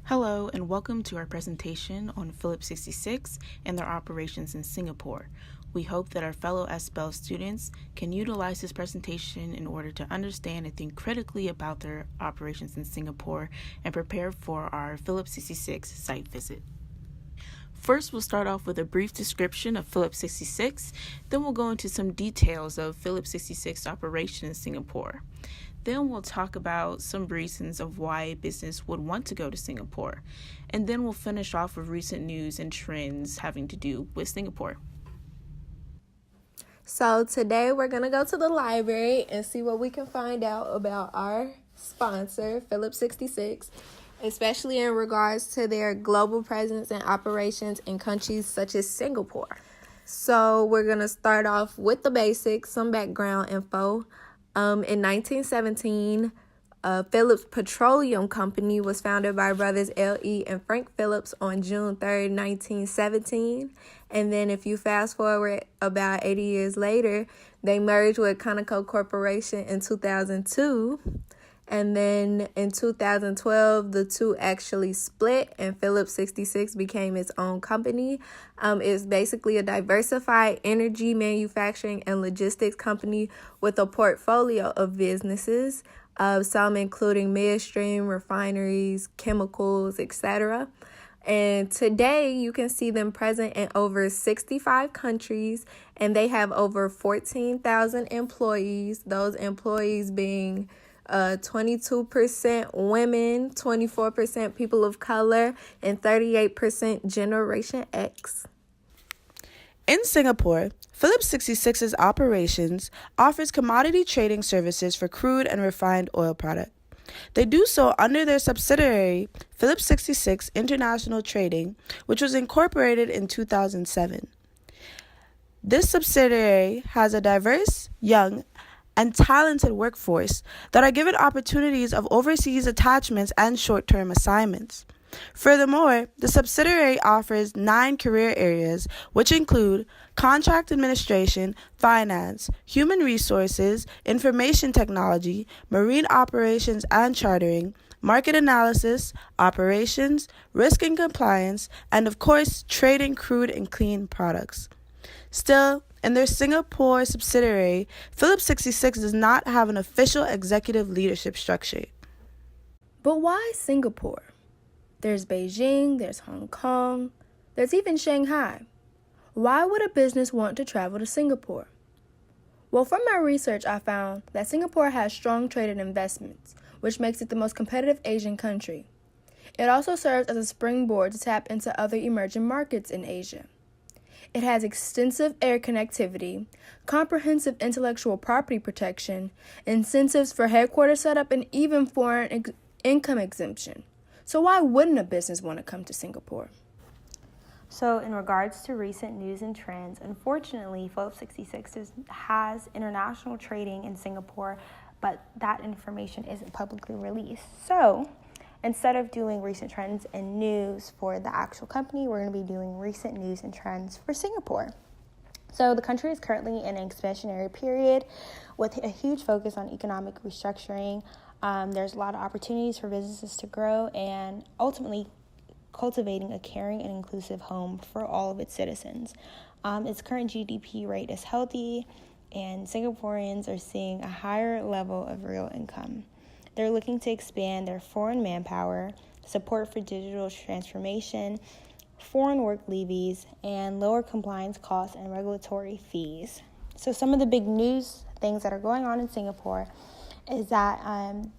Hello and welcome to our presentation on Phillips 66 and their operations in Singapore. We hope that our fellow SBEL students can utilize this presentation in order to understand and think critically about their operations in Singapore and prepare for our Phillips 66 site visit. First, we'll start off with a brief description of Phillips 66, then we'll go into some details of Phillips 66 operation in Singapore. Then we'll talk about some reasons of why a business would want to go to Singapore. And then we'll finish off with recent news and trends having to do with Singapore. So today we're going to go to the library and see what we can find out about our sponsor, Phillips 66, especially in regards to their global presence and operations in countries such as Singapore. So we're going to start off with the basics, some background info. In 1917, Phillips Petroleum Company was founded by brothers L.E. and Frank Phillips on June 3rd, 1917. And then if you fast forward about 80 years later, they merged with Conoco Corporation in 2002. And then in 2012, the two actually split and Phillips 66 became its own company. It's basically a diversified energy manufacturing and logistics company with a portfolio of businesses, some including midstream, refineries, chemicals, etc. And today you can see them present in over 65 countries, and they have over 14,000 employees, those employees being 22% women, 24% people of color, and 38% Generation X. In Singapore, Phillips 66's operations offers commodity trading services for crude and refined oil products. They do so under their subsidiary, Phillips 66 International Trading, which was incorporated in 2007. This subsidiary has a diverse, young, and talented workforce that are given opportunities of overseas attachments and short-term assignments. Furthermore, the subsidiary offers 9 career areas, which include contract administration, finance, human resources, information technology, marine operations and chartering, market analysis, operations, risk and compliance, and of course, trading crude and clean products. Still, in their Singapore subsidiary, Phillips 66 does not have an official executive leadership structure. But why Singapore? There's Beijing, there's Hong Kong, there's even Shanghai. Why would a business want to travel to Singapore? Well, from my research, I found that Singapore has strong trade and investments, which makes it the most competitive Asian country. It also serves as a springboard to tap into other emerging markets in Asia. It has extensive air connectivity, comprehensive intellectual property protection, incentives for headquarters setup, and even foreign income exemption. So why wouldn't a business want to come to Singapore? So in regards to recent news and trends, unfortunately, Phillips 66 has international trading in Singapore, but that information isn't publicly released. So instead of doing recent trends and news for the actual company, we're going to be doing recent news and trends for Singapore. So the country is currently in an expansionary period with a huge focus on economic restructuring. There's a lot of opportunities for businesses to grow and ultimately cultivating a caring and inclusive home for all of its citizens. Its current GDP rate is healthy, and Singaporeans are seeing a higher level of real income. They're looking to expand their foreign manpower, support for digital transformation, foreign work levies, and lower compliance costs and regulatory fees. So some of the big news things that are going on in Singapore is that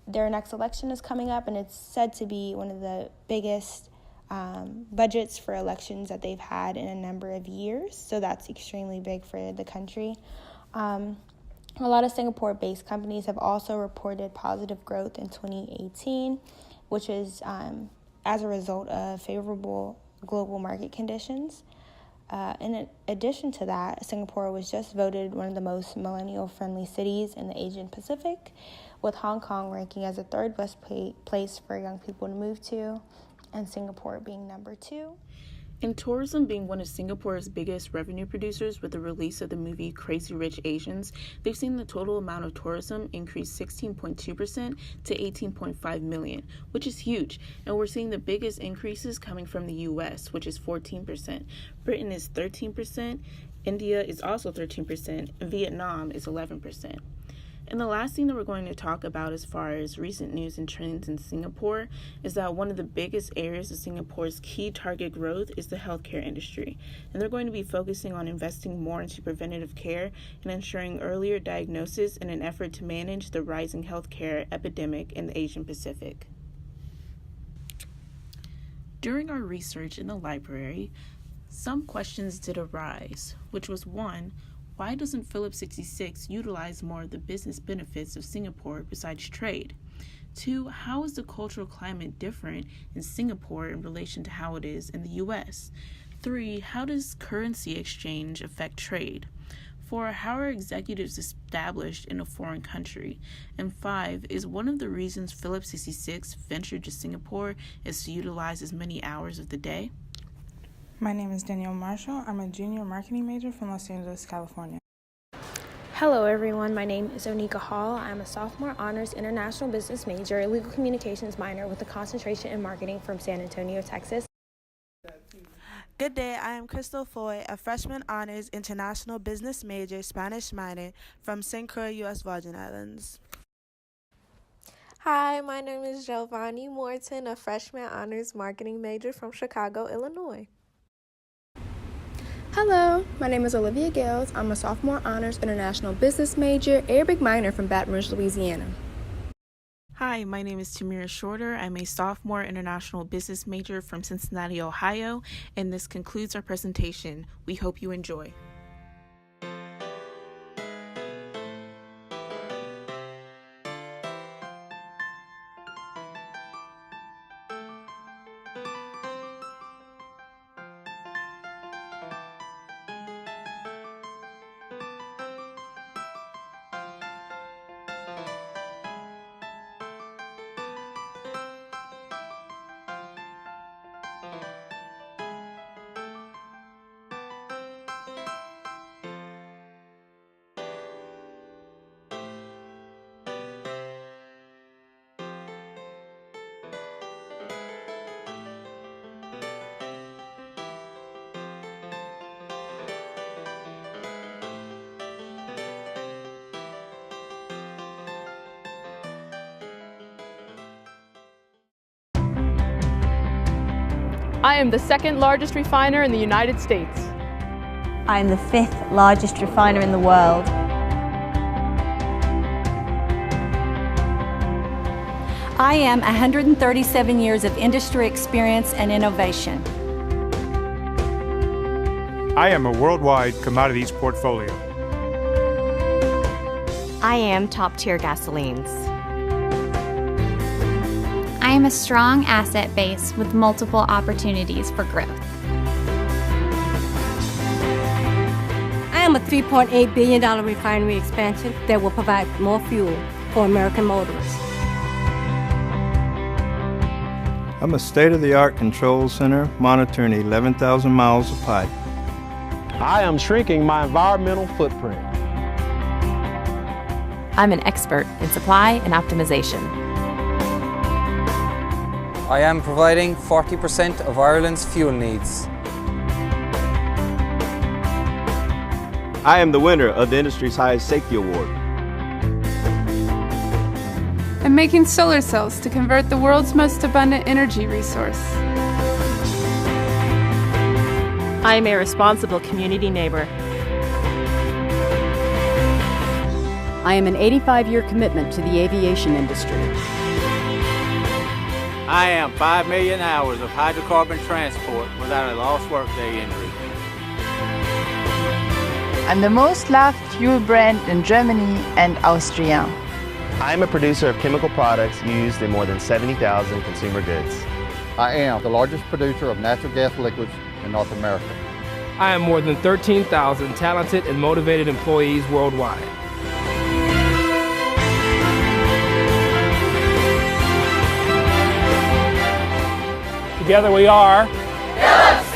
their next election is coming up, and it's said to be one of the biggest budgets for elections that they've had in a number of years. So that's extremely big for the country. A lot of Singapore-based companies have also reported positive growth in 2018, which is as a result of favorable global market conditions. In addition to that, Singapore was just voted one of the most millennial-friendly cities in the Asian Pacific, with Hong Kong ranking as the third best place for young people to move to, and Singapore being number 2. And tourism being one of Singapore's biggest revenue producers with the release of the movie Crazy Rich Asians, they've seen the total amount of tourism increase 16.2% to 18.5 million, which is huge. And we're seeing the biggest increases coming from the US, which is 14%. Britain is 13%, India is also 13%, and Vietnam is 11%. And the last thing that we're going to talk about as far as recent news and trends in Singapore is that one of the biggest areas of Singapore's key target growth is the healthcare industry. And they're going to be focusing on investing more into preventative care and ensuring earlier diagnosis in an effort to manage the rising healthcare epidemic in the Asian Pacific. During our research in the library, some questions did arise, which was one, why doesn't Phillips 66 utilize more of the business benefits of Singapore besides trade? 2, how is the cultural climate different in Singapore in relation to how it is in the US? 3, how does currency exchange affect trade? 4, how are executives established in a foreign country? And 5, is one of the reasons Phillips 66 ventured to Singapore is to utilize as many hours of the day? My name is Danielle Marshall. I'm a junior marketing major from Los Angeles, California. Hello everyone, my name is Onika Hall. I'm a sophomore honors international business major, legal communications minor with a concentration in marketing from San Antonio, Texas. Good day, I am Crystal Foy, a freshman honors international business major, Spanish minor from St. Croix, U.S. Virgin Islands. Hi, my name is Giovanni Morton, a freshman honors marketing major from Chicago, Illinois. Hello, my name is Olivia Gales. I'm a sophomore honors international business major, Arabic minor from Baton Rouge, Louisiana. Hi, my name is Tamira Shorter. I'm a sophomore international business major from Cincinnati, Ohio, and this concludes our presentation. We hope you enjoy. I am the second largest refiner in the United States. I am the 5th largest refiner in the world. I am 137 years of industry experience and innovation. I am a worldwide commodities portfolio. I am top-tier gasolines. I am a strong asset base with multiple opportunities for growth. I am a $3.8 billion refinery expansion that will provide more fuel for American motorists. I'm a state-of-the-art control center monitoring 11,000 miles of pipe. I am shrinking my environmental footprint. I'm an expert in supply and optimization. I am providing 40% of Ireland's fuel needs. I am the winner of the industry's highest safety award. I'm making solar cells to convert the world's most abundant energy resource. I am a responsible community neighbor. I am an 85-year commitment to the aviation industry. I am 5 million hours of hydrocarbon transport without a lost workday injury. I'm the most loved fuel brand in Germany and Austria. I am a producer of chemical products used in more than 70,000 consumer goods. I am the largest producer of natural gas liquids in North America. I am more than 13,000 talented and motivated employees worldwide. Together we are Phillips